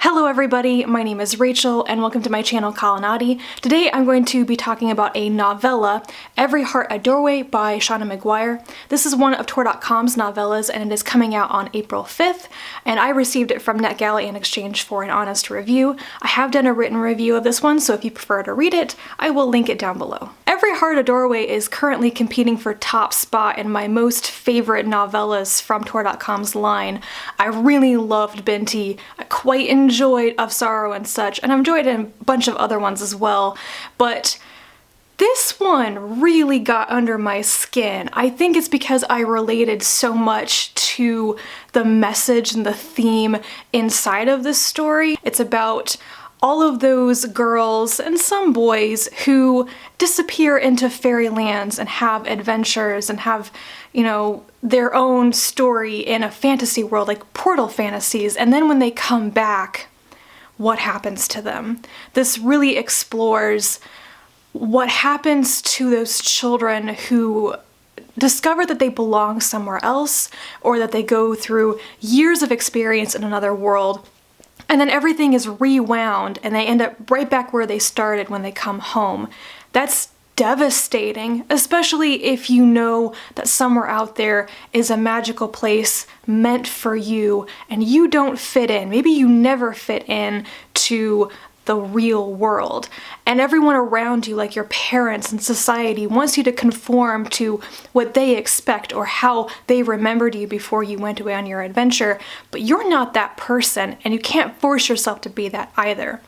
Hello everybody, my name is Rachel and welcome to my channel Kalanati. Today I'm going to be talking about a novella, Every Heart a Doorway by Seanan McGuire. This is one of Tor.com's novellas and it is coming out on April 5th, and I received it from NetGalley in exchange for an honest review. I have done a written review of this one, so if you prefer to read it, I will link it down below. Every Heart a Doorway is currently competing for top spot in my most favorite novellas from Tor.com's line. I really loved Binti. I quite enjoyed Of Sorrow and Such, and I've enjoyed a bunch of other ones as well, but this one really got under my skin. I think it's because I related so much to the message and the theme inside of this story. It's about all of those girls and some boys who disappear into fairylands and have adventures and have, their own story in a fantasy world, like portal fantasies, and then when they come back, what happens to them? This really explores what happens to those children who discover that they belong somewhere else, or that they go through years of experience in another world, and then everything is rewound and they end up right back where they started when they come home. That's devastating, especially if you know that somewhere out there is a magical place meant for you and you don't fit in. Maybe you never fit in to the real world, and everyone around you, like your parents and society, wants you to conform to what they expect or how they remembered you before you went away on your adventure, but you're not that person and you can't force yourself to be that either.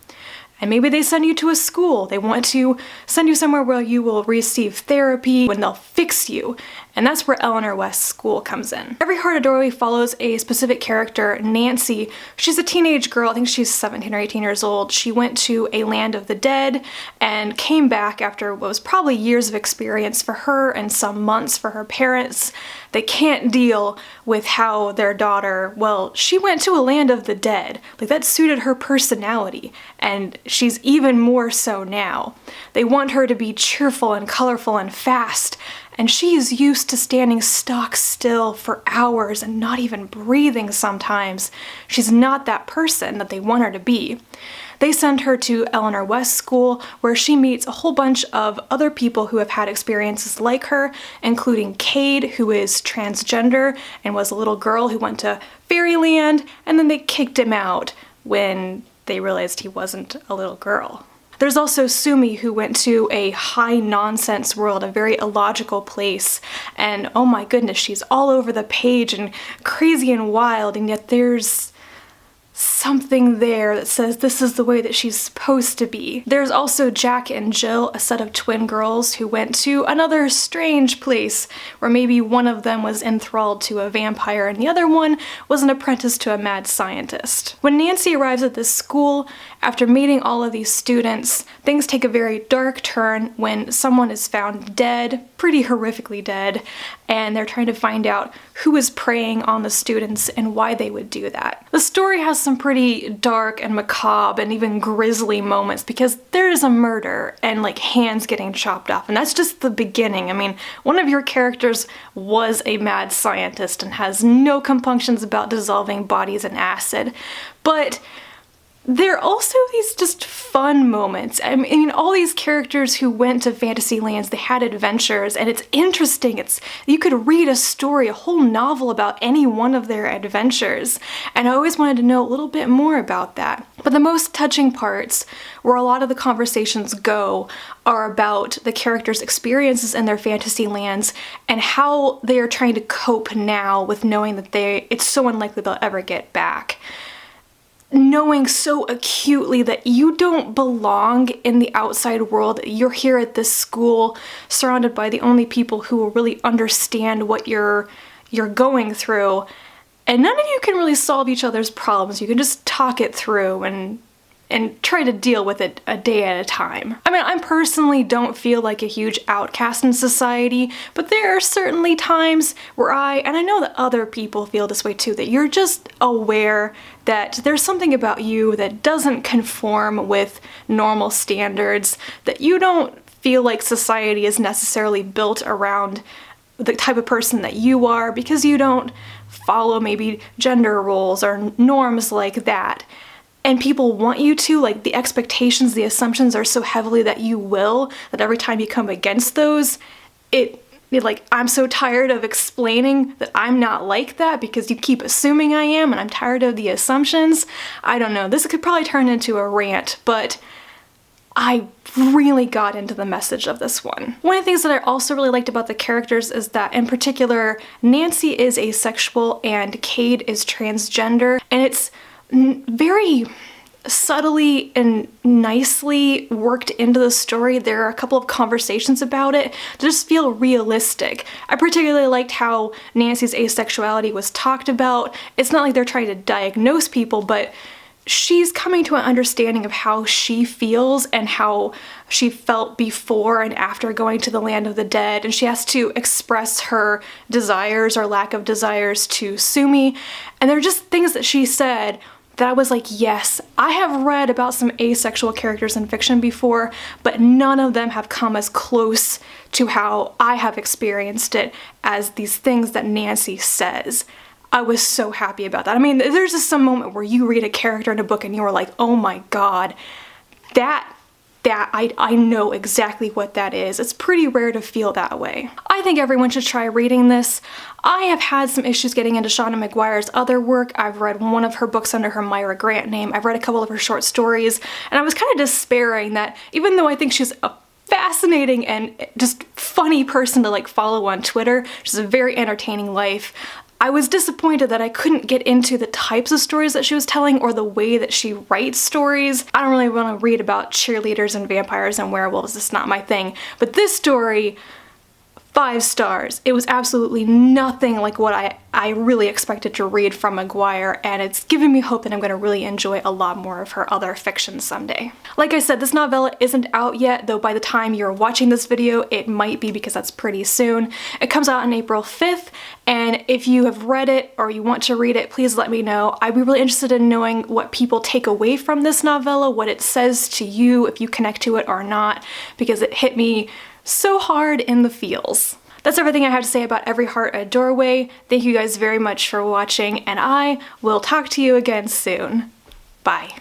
And maybe they send you to a school. They want to send you somewhere where you will receive therapy, when they'll fix you. And that's where Eleanor West's school comes in. Every Heart a Doorway follows a specific character, Nancy. She's a teenage girl, I think she's 17 or 18 years old. She went to a land of the dead and came back after what was probably years of experience for her and some months for her parents. They can't deal with how their daughter, she went to a land of the dead. Like, that suited her personality, and she's even more so now. They want her to be cheerful and colorful and fast, and she is used to standing stock still for hours and not even breathing sometimes. She's not that person that they want her to be. They send her to Eleanor West's school, where she meets a whole bunch of other people who have had experiences like her, including Cade, who is transgender and was a little girl who went to fairyland, and then they kicked him out when they realized he wasn't a little girl. There's also Sumi, who went to a high nonsense world, a very illogical place, and oh my goodness, she's all over the page and crazy and wild, and yet there's something there that says this is the way that she's supposed to be. There's also Jack and Jill, a set of twin girls who went to another strange place where maybe one of them was enthralled to a vampire and the other one was an apprentice to a mad scientist. When Nancy arrives at this school, after meeting all of these students, things take a very dark turn when someone is found dead, pretty horrifically dead, and they're trying to find out who is preying on the students and why they would do that. The story has some pretty dark and macabre and even grisly moments because there is a murder and like hands getting chopped off, and that's just the beginning. I mean, one of your characters was a mad scientist and has no compunctions about dissolving bodies in acid, but there are also these just fun moments. I mean, all these characters who went to fantasy lands, they had adventures, and it's interesting. You could read a story, a whole novel about any one of their adventures, and I always wanted to know a little bit more about that. But the most touching parts, where a lot of the conversations go, are about the characters' experiences in their fantasy lands and how they are trying to cope now with knowing that it's so unlikely they'll ever get back. Knowing so acutely that you don't belong in the outside world, you're here at this school surrounded by the only people who will really understand what you're going through, and none of you can really solve each other's problems. You can just talk it through and try to deal with it a day at a time. I mean, I personally don't feel like a huge outcast in society, but there are certainly times where and I know that other people feel this way too, that you're just aware that there's something about you that doesn't conform with normal standards, that you don't feel like society is necessarily built around the type of person that you are because you don't follow maybe gender roles or norms like that. and people want you to, like the expectations, the assumptions are so heavily that you will, that every time you come against those, like, I'm so tired of explaining that I'm not like that because you keep assuming I am, and I'm tired of the assumptions. I don't know, this could probably turn into a rant, but I really got into the message of this one. One of the things that I also really liked about the characters is that, in particular, Nancy is asexual and Cade is transgender, and it's very subtly and nicely worked into the story. There are a couple of conversations about it that just feel realistic. I particularly liked how Nancy's asexuality was talked about. It's not like they're trying to diagnose people, but she's coming to an understanding of how she feels and how she felt before and after going to the land of the dead, and she has to express her desires or lack of desires to Sumi, and they're just things that she said that I was like, yes, I have read about some asexual characters in fiction before, but none of them have come as close to how I have experienced it as these things that Nancy says. I was so happy about that. I mean, there's just some moment where you read a character in a book and you're like, oh my god, I know exactly what that is. It's pretty rare to feel that way. I think everyone should try reading this. I have had some issues getting into Seanan McGuire's other work. I've read one of her books under her Myra Grant name. I've read a couple of her short stories, and I was kind of despairing that even though I think she's a fascinating and just funny person to like follow on Twitter, she's a very entertaining life, I was disappointed that I couldn't get into the types of stories that she was telling or the way that she writes stories. I don't really want to read about cheerleaders and vampires and werewolves, it's not my thing. But this story, 5 stars. It was absolutely nothing like what I really expected to read from McGuire, and it's given me hope that I'm going to really enjoy a lot more of her other fiction someday. Like I said, this novella isn't out yet, though by the time you're watching this video, it might be because that's pretty soon. It comes out on April 5th, and if you have read it or you want to read it, please let me know. I'd be really interested in knowing what people take away from this novella, what it says to you, if you connect to it or not, because it hit me so hard in the feels. That's everything I have to say about Every Heart a Doorway. Thank you guys very much for watching, and I will talk to you again soon. Bye.